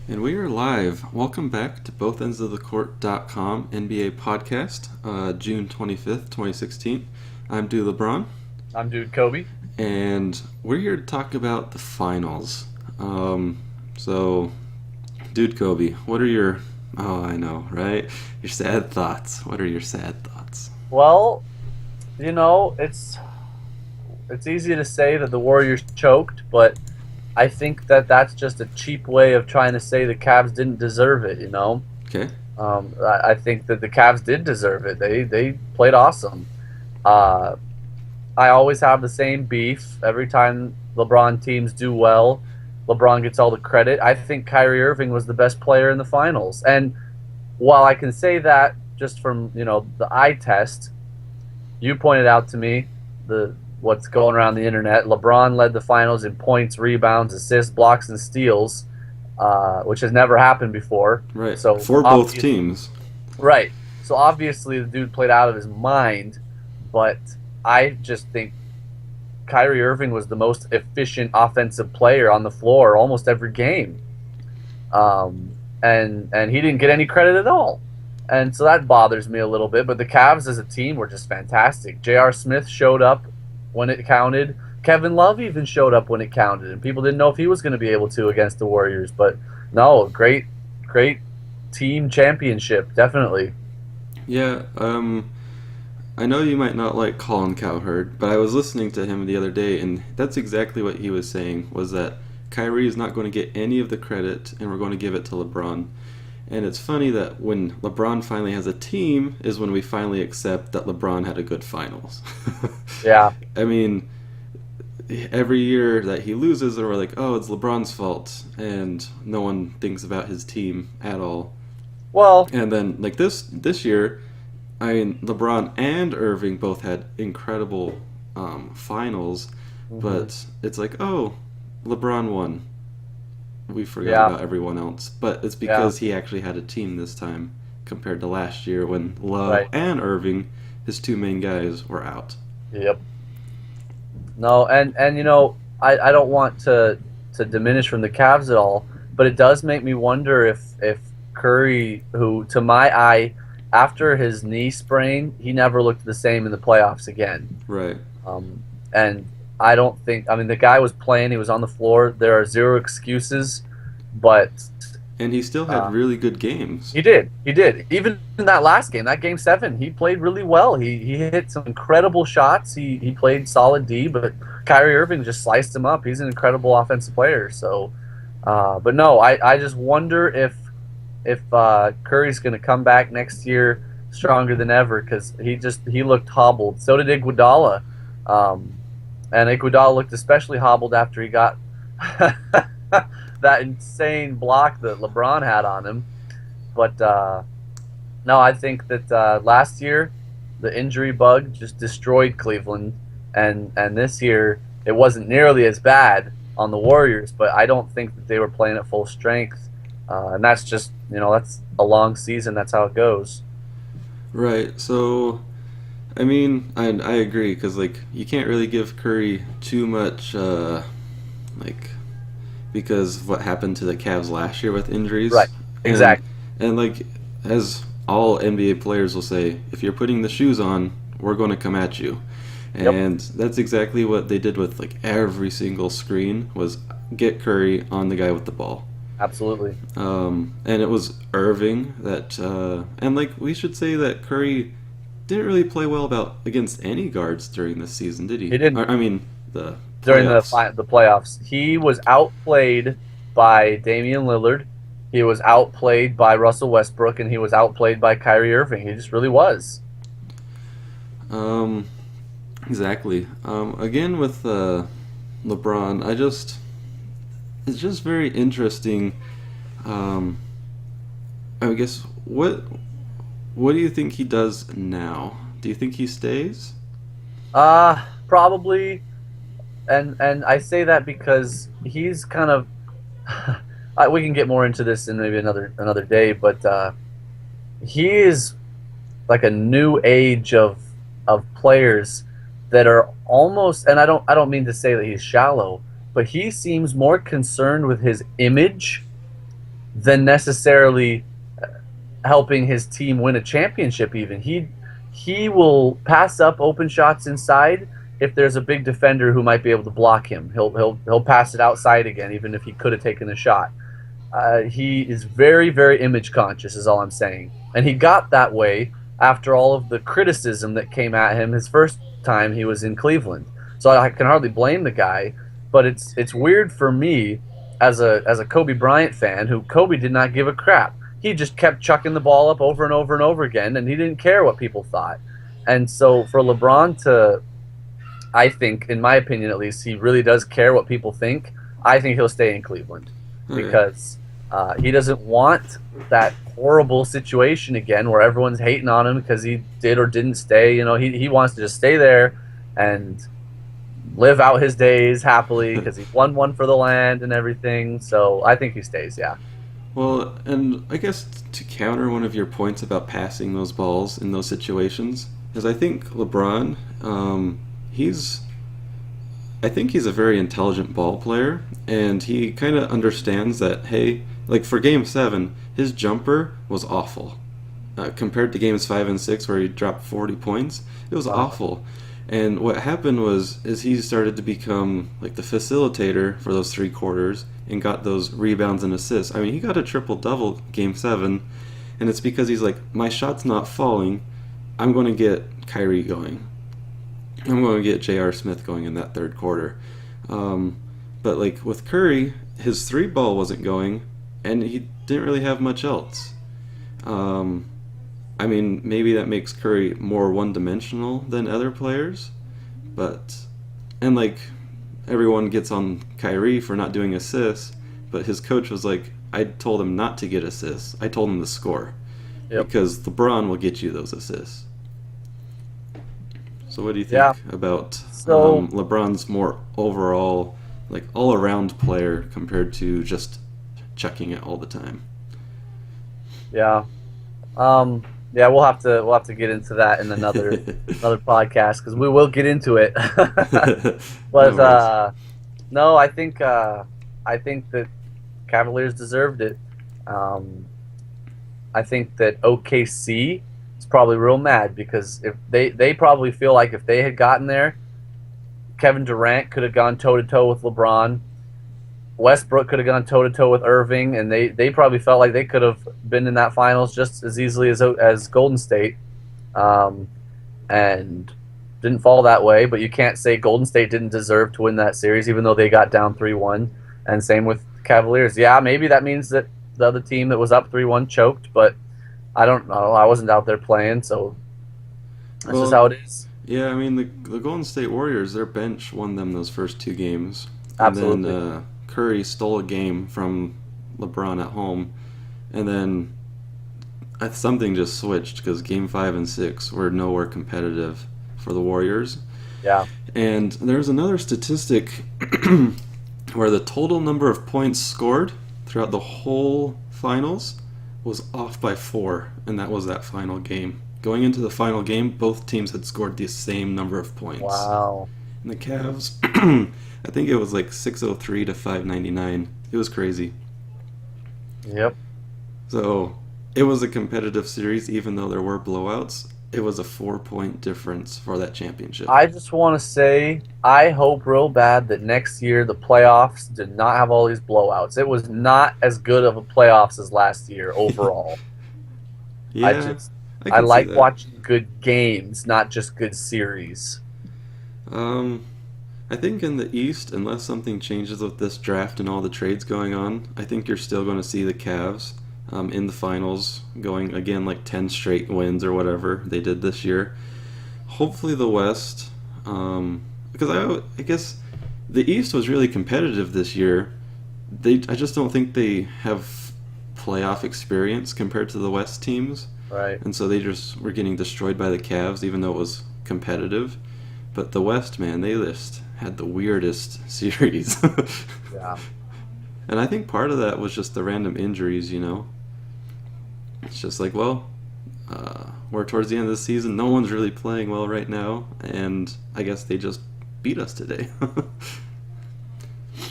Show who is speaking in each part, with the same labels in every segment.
Speaker 1: And we are live. Welcome back to BothEndsOfTheCourt.com NBA podcast, June 25th, 2016. I'm Dude LeBron,
Speaker 2: I'm Dude Kobe.
Speaker 1: and we're here to talk about the finals. So, Dude Kobe, what are your, oh, I know, right? Your sad thoughts. What are your sad thoughts?
Speaker 2: Well, it's easy to say that the Warriors choked, but I think that that's just a cheap way of trying to say the Cavs didn't deserve it.
Speaker 1: Okay?
Speaker 2: I think that the Cavs did deserve it. They played awesome. Uh, I always have the same beef every time LeBron teams do well. LeBron gets all the credit. I think Kyrie Irving was the best player in the finals, and while I can say that just from the eye test, you pointed out to me the what's going around the internet. LeBron led the finals in points, rebounds, assists, blocks, and steals, which has never happened before.
Speaker 1: Right.
Speaker 2: So
Speaker 1: For both teams.
Speaker 2: right. So obviously the dude played out of his mind, but I just think Kyrie Irving was the most efficient offensive player on the floor almost every game, and he didn't get any credit at all. And so that bothers me a little bit. But the Cavs as a team were just fantastic. J.R. Smith showed up when it counted. Kevin Love even showed up when it counted, and people didn't know if he was going to be able to against the Warriors. But no, great team championship, definitely.
Speaker 1: Yeah, I know you might not like Colin Cowherd, but I was listening to him the other day, and that's exactly what he was saying, was that Kyrie is not going to get any of the credit, and we're going to give it to LeBron. And it's funny that when LeBron finally has a team is when we finally accept that LeBron had a good finals.
Speaker 2: Yeah.
Speaker 1: I mean, every year that he loses, we're like, oh, it's LeBron's fault, and no one thinks about his team at all.
Speaker 2: Well,
Speaker 1: And then like this year, I mean, LeBron and Irving both had incredible finals,
Speaker 2: mhm,
Speaker 1: but it's like, oh, LeBron won. We forgot
Speaker 2: yeah,
Speaker 1: about everyone else. But it's
Speaker 2: yeah,
Speaker 1: because he actually had a team this time compared to last year when Love
Speaker 2: right.
Speaker 1: and Irving, his two main guys, were out.
Speaker 2: Yep. No, and I don't want to diminish from the Cavs at all, but it does make me wonder if Curry, who to my eye, after his knee sprain, he never looked the same in the playoffs again.
Speaker 1: Right.
Speaker 2: And I don't think, I mean, the guy was playing, he was on the floor. There are zero excuses, but
Speaker 1: And he still had
Speaker 2: uh,
Speaker 1: really good games.
Speaker 2: he did. He did. Even in that last game, that game seven, he played really well. He hit some incredible shots. He played solid D, but Kyrie Irving just sliced him up. He's an incredible offensive player. So, but no, I just wonder if Curry's going to come back next year stronger than ever because he looked hobbled. So did Iguodala, um, and Iguodala looked especially hobbled after he got that insane block that LeBron had on him. But no, I think that last year the injury bug just destroyed Cleveland, and this year it wasn't nearly as bad on the Warriors. But I don't think that they were playing at full strength, and that's just that's a long season. That's how it goes.
Speaker 1: Right. So, I mean, I agree because like you can't really give Curry too much like because of what happened to the Cavs last year with injuries.
Speaker 2: Right.
Speaker 1: And
Speaker 2: Exactly.
Speaker 1: like as all NBA players will say, if you're putting the shoes on, we're going to come at you.
Speaker 2: Yep.
Speaker 1: And that's exactly what they did with like every single screen was get Curry on the guy with the ball.
Speaker 2: Absolutely.
Speaker 1: And it was Irving that and like we should say that Curry didn't really play well about against any guards during this season, did he?
Speaker 2: He didn't
Speaker 1: I mean, the
Speaker 2: during
Speaker 1: playoffs.
Speaker 2: the playoffs. He was outplayed by Damian Lillard. He was outplayed by Russell Westbrook, and he was outplayed by Kyrie Irving. He just really was.
Speaker 1: Um, exactly. Again with LeBron, it's just very interesting. Um, I guess what do you think he does now? Do you think he stays?
Speaker 2: Probably, and I say that because he's kind of. We can get more into this in maybe another day, but he is like a new age of players that are almost, and I don't mean to say that he's shallow, but he seems more concerned with his image than necessarily helping his team win a championship. Even he will pass up open shots inside if there's a big defender who might be able to block him. He'll pass it outside again, even if he could have taken the shot. He is very, very image conscious, is all I'm saying. And he got that way after all of the criticism that came at him his first time he was in Cleveland. So I can hardly blame the guy, but it's weird for me as a Kobe Bryant fan who Kobe did not give a crap. He just kept chucking the ball up over and over and over again, and he didn't care what people thought. And so for LeBron to, I think, in my opinion at least, he really does care what people think. I think he'll stay in Cleveland because he doesn't want that horrible situation again where everyone's hating on him because he did or didn't stay. You know, he wants to just stay there and live out his days happily because he won one for the land and everything. So I think he stays, yeah.
Speaker 1: Well, and I guess to counter one of your points about passing those balls in those situations, is I think LeBron, he's I think he's a very intelligent ball player, and he kind of understands that, hey, like for Game 7, his jumper was awful. Compared to Games 5 and 6, where he dropped 40 points, it was awful. And what happened is he started to become like the facilitator for those 3 quarters and got those rebounds and assists. I mean, he got a triple-double Game 7, and it's because he's like, my shot's not falling, I'm going to get Kyrie going. I'm going to get J.R. Smith going in that 3rd quarter. But like with Curry, his 3 ball wasn't going, and he didn't really have much else. I mean, maybe that makes Curry more one-dimensional than other players, and like everyone gets on Kyrie for not doing assists, but his coach was like, I told him not to get assists. I told him to score, because LeBron will get you those assists. So what do you think about LeBron's more overall, like all-around player compared to just chucking it all the time?
Speaker 2: Yeah. Yeah, we'll have to get into that in another podcast because we will get into it. But no, I think that Cavaliers deserved it. I think that OKC is probably real mad because if they probably feel like if they had gotten there, Kevin Durant could have gone toe to toe with LeBron. Westbrook could have gone toe-to-toe with Irving, and they probably felt like they could have been in that finals just as easily as Golden State, and didn't fall that way. But you can't say Golden State didn't deserve to win that series, even though they got down 3-1, and same with Cavaliers. Yeah, maybe that means that the other team that was up 3-1 choked, but I don't know. I wasn't out there playing, so that's just how it is.
Speaker 1: Yeah, I mean, the Golden State Warriors, their bench won them those first 2 games.
Speaker 2: Absolutely.
Speaker 1: And then Curry stole a game from LeBron at home, and then something just switched because Game 5 and 6 were nowhere competitive for the Warriors.
Speaker 2: Yeah.
Speaker 1: And there's another statistic where the total number of points scored throughout the whole finals was off by 4, and that was that final game. Going into the final game, both teams had scored the same number of points.
Speaker 2: Wow.
Speaker 1: And the Cavs, I think it was like 603 to 599. It was crazy.
Speaker 2: Yep.
Speaker 1: So it was a competitive series, even though there were blowouts. It was a 4-point difference for that championship.
Speaker 2: I just want to say, I hope real bad that next year the playoffs did not have all these blowouts. It was not as good of a playoffs as last year overall.
Speaker 1: Yeah,
Speaker 2: I like watching good games, not just good series.
Speaker 1: I think in the East, unless something changes with this draft and all the trades going on, I think you're still going to see the Cavs in the finals going again like 10 straight wins or whatever they did this year. Hopefully the West, because I guess the East was really competitive this year. I just don't think they have playoff experience compared to the West teams.
Speaker 2: Right.
Speaker 1: And so they just were getting destroyed by the Cavs, even though it was competitive. But the West, man, they just had the weirdest series.
Speaker 2: Yeah.
Speaker 1: And I think part of that was just the random injuries, you know. It's just like, well, we're towards the end of the season. No one's really playing well right now. And I guess they just beat us today.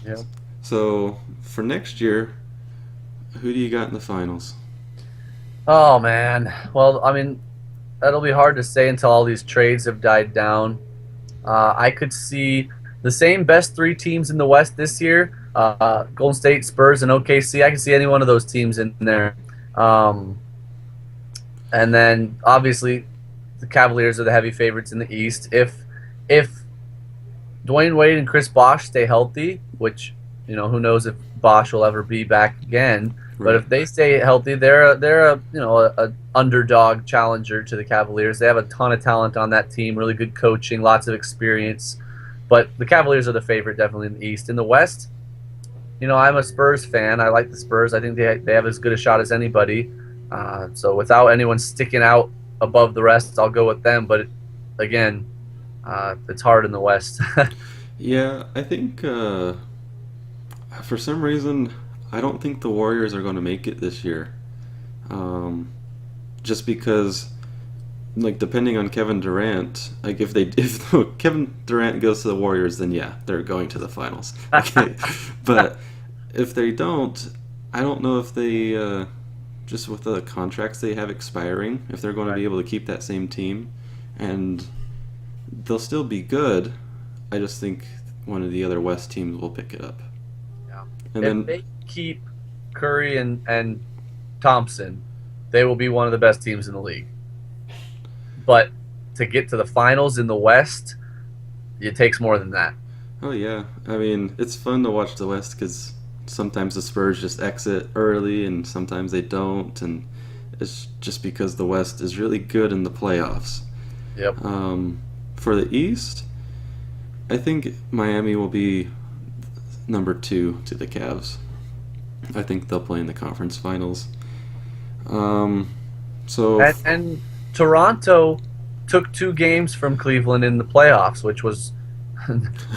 Speaker 2: Yeah.
Speaker 1: So for next year, Who do you got in the finals?
Speaker 2: Oh man. Well, I mean, that'll be hard to say until all these trades have died down. I could see the same best three teams in the West this year: Golden State, Spurs, and OKC. I can see any one of those teams in there. Um, and then obviously the Cavaliers are the heavy favorites in the East. If Dwayne Wade and Chris Bosh stay healthy, which who knows if Bosh will ever be back again. But
Speaker 1: Right.
Speaker 2: if they stay healthy, they're a underdog challenger to the Cavaliers. They have a ton of talent on that team, really good coaching, lots of experience. But the Cavaliers are the favorite, definitely in the East. In the West, I'm a Spurs fan. I like the Spurs. I think they have as good a shot as anybody. So without anyone sticking out above the rest, I'll go with them. But again, it's hard in the West.
Speaker 1: Yeah, I think for some reason I don't think the Warriors are going to make it this year. Um, just because, like, depending on Kevin Durant, like if Kevin Durant goes to the Warriors, then yeah, they're going to the finals. Okay, but if they don't, I don't know if they just with the contracts they have expiring, if they're going to
Speaker 2: Right.
Speaker 1: be able to keep that same team, and they'll still be good. I just think one of the other West teams will pick it up.
Speaker 2: Yeah.
Speaker 1: And
Speaker 2: If
Speaker 1: then,
Speaker 2: they keep Curry and Thompson, they will be one of the best teams in the league. But to get to the finals in the West, it takes more than that.
Speaker 1: oh yeah, I mean, it's fun to watch the West because sometimes the Spurs just exit early and sometimes they don't, and it's just because the West is really good in the playoffs.
Speaker 2: Yep.
Speaker 1: For the East, I think Miami will be number two to the Cavs. I think they'll play in the conference finals. Um, so
Speaker 2: And Toronto took 2 games from Cleveland in the playoffs, which was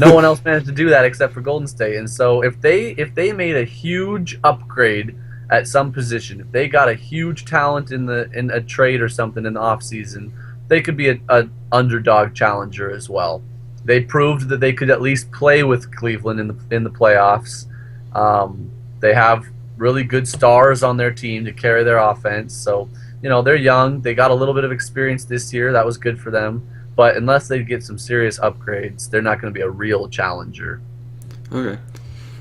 Speaker 2: no one else managed to do that except for Golden State. And so if they made a huge upgrade at some position, if they got a huge talent in a trade or something in the offseason, they could be a underdog challenger as well. They proved that they could at least play with Cleveland in the playoffs. They have really good stars on their team to carry their offense. So they're young. They got a little bit of experience this year. That was good for them. But unless they get some serious upgrades, they're not going to be a real challenger.
Speaker 1: okay,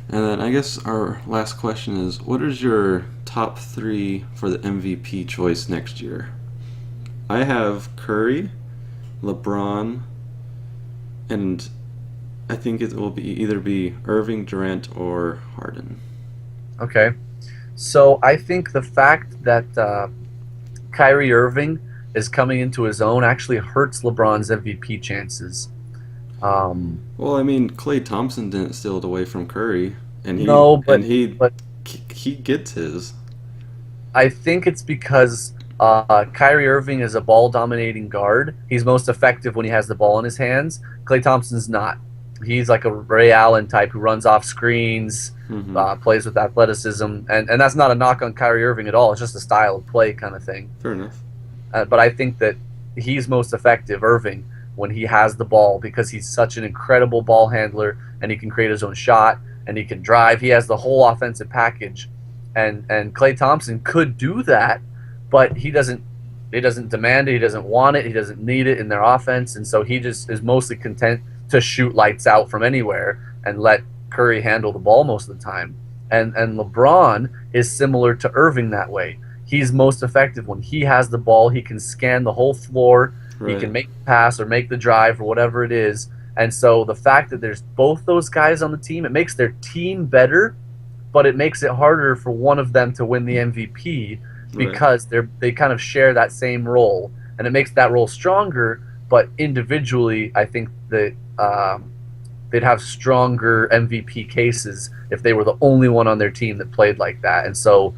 Speaker 1: and then I guess our last question is: what is your top three for the MVP choice next year? I have Curry, LeBron, and I think it will be either be Irving, Durant, or Harden.
Speaker 2: Okay. So I think the fact that Kyrie Irving is coming into his own actually hurts LeBron's MVP chances. Um,
Speaker 1: Well, I mean, Clay Thompson didn't steal it away from Curry, and he
Speaker 2: no,
Speaker 1: and he
Speaker 2: but
Speaker 1: he gets his.
Speaker 2: I think it's because Kyrie Irving is a ball dominating guard. He's most effective when he has the ball in his hands. Clay Thompson's not. He's like a Ray Allen type who runs off screens,
Speaker 1: Hmm.
Speaker 2: plays with athleticism, and that's not a knock on Kyrie Irving at all. It's just a style of play kind of thing.
Speaker 1: Fair enough.
Speaker 2: But I think that he's most effective, Irving, when he has the ball because he's such an incredible ball handler and he can create his own shot and he can drive. He has the whole offensive package, and Klay Thompson could do that, but he doesn't. He doesn't demand it. He doesn't want it. He doesn't need it in their offense, and so he just is mostly content to shoot lights out from anywhere and let Curry handle the ball most of the time. And LeBron is similar to Irving that way. He's most effective when he has the ball. He can scan the whole floor. He
Speaker 1: Right.
Speaker 2: can make the pass or make the drive or whatever it is. And so the fact that there's both those guys on the team, it makes their team better, but it makes it harder for one of them to win the MVP
Speaker 1: Right.
Speaker 2: because they kind of share that same role, and it makes that role stronger. But individually, I think that they'd have stronger MVP cases if they were the only one on their team that played like that. And so,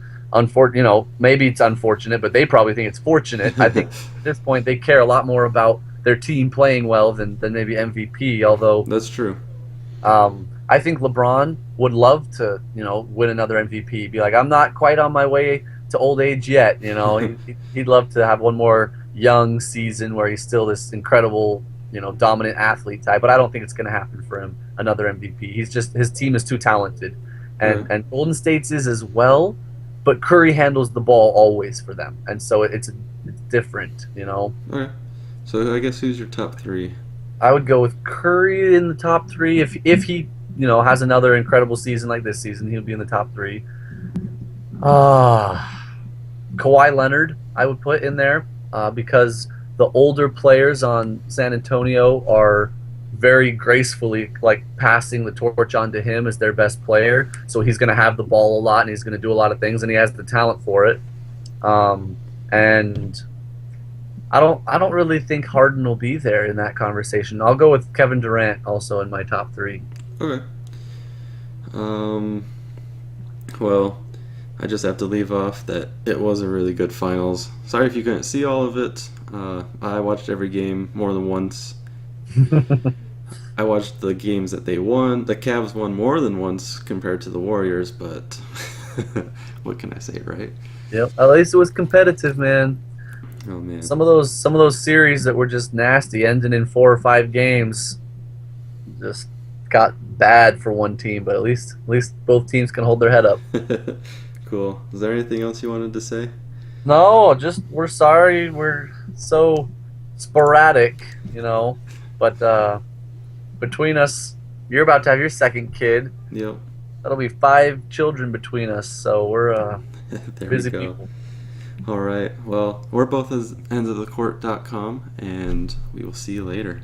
Speaker 2: maybe it's unfortunate, but they probably think it's fortunate. I think at this point they care a lot more about their team playing well than maybe MVP. Although
Speaker 1: That's true.
Speaker 2: I think LeBron would love to, win another MVP. Be like, I'm not quite on my way to old age yet. He'd love to have one more young season where he's still this incredible, dominant athlete type. But I don't think it's going to happen for him. Another MVP. His team is too talented, and
Speaker 1: Yeah.
Speaker 2: and Golden State's is as well. but Curry handles the ball always for them, and so it's different,
Speaker 1: Okay. So I guess who's your top three?
Speaker 2: I would go with Curry in the top three. If he has another incredible season like this season, he'll be in the top three. Kawhi Leonard, I would put in there because the older players on San Antonio are very gracefully like passing the torch on to him as their best player. So he's going to have the ball a lot and he's going to do a lot of things and he has the talent for it. And I don't really think Harden will be there in that conversation. I'll go with Kevin Durant also in my top three.
Speaker 1: Okay. Well, I just have to leave off that it was a really good finals. Sorry if you couldn't see all of it. I watched every game more than once. I watched the games that they won. The Cavs won more than once compared to the Warriors, but what can I say, right?
Speaker 2: Yep. At least it was competitive, man.
Speaker 1: Oh man.
Speaker 2: Some of those series that were just nasty, ending in 4 or 5 games, just got bad for one team. But at least both teams can hold their head up.
Speaker 1: Cool. Is there anything else you wanted to say?
Speaker 2: No, just we're sorry we're so sporadic, But between us, you're about to have your second kid.
Speaker 1: Yep.
Speaker 2: That'll be 5 children between us. So we're
Speaker 1: There
Speaker 2: busy
Speaker 1: we go.
Speaker 2: people.
Speaker 1: All right. Well, we're both as endsofthecourt.com, and we will see you later.